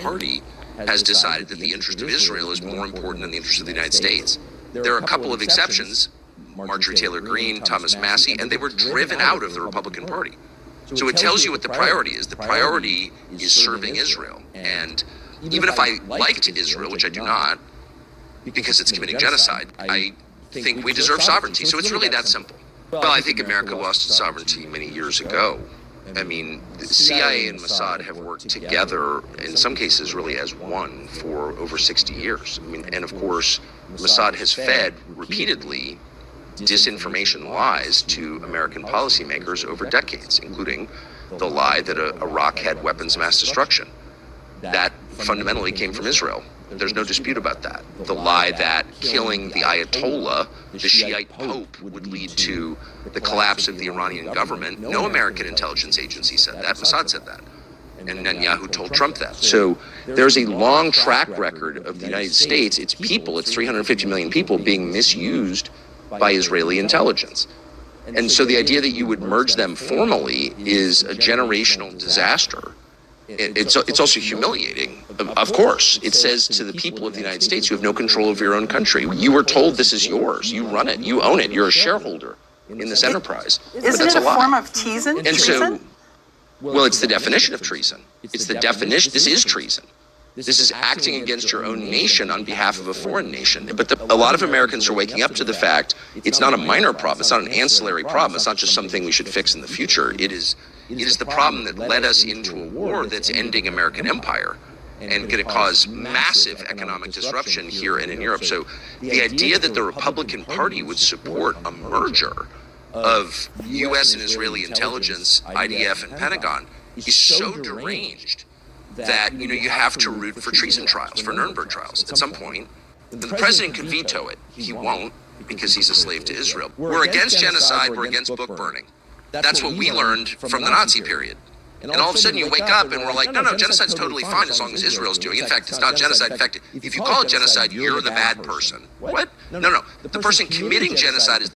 Party has decided that the interest of Israel is more important than the interest of the United States. There are a couple of exceptions, Marjorie Taylor Greene, Thomas Massey, and they were driven out of the Republican Party. So it tells you what the priority is. The priority is serving Israel. And even if I liked Israel, which I do not, because it's committing genocide, I think we deserve sovereignty. So it's really that simple. Well, I think America lost its sovereignty many years ago. I mean, the CIA and Mossad have worked together, in some cases really as one, for over 60 years. I mean, and of course, Mossad has fed repeatedly disinformation lies to American policymakers over decades, including the lie that Iraq had weapons of mass destruction. That fundamentally came from Israel. There's no dispute about that. The lie that killing the Ayatollah, the Shiite Pope, would lead to the collapse of the Iranian government. No American intelligence agency said that. Mossad said that. And Netanyahu told Trump that. So there's a long track record of the United States, its people, its 350 million people, being misused by Israeli intelligence. And so the idea that you would merge them formally is a generational disaster. It's also humiliating, of course. It says to the people of the United States, you have no control over your own country. You were told this is yours. You run it. You own it. You're a shareholder in this enterprise. Isn't it a form of treason? And so, well, it's the definition of treason. It's the definition. This is treason. This is acting against your own nation on behalf of a foreign nation. But a lot of Americans are waking up to the fact it's not a minor problem. It's not an ancillary problem. It's not just something we should fix in the future. It is the problem that led us into a war that's ending American empire and going to cause massive economic disruption here and in Europe. So the idea that the Republican Party would support a merger of U.S. and Israeli intelligence, IDF, and Pentagon is so deranged that, you know, you have to root for treason trials, for Nuremberg trials. At some point, the president could veto it. He won't, because he's a slave to Israel. We're against genocide. We're against book burning. That's what we learned from the Nazi period. And all of a sudden you wake up and we're like, no, genocide's totally fine as long as Israel's doing it. In fact, it's not genocide. In fact, if you call it genocide, you're the bad person. What? No. The person committing genocide is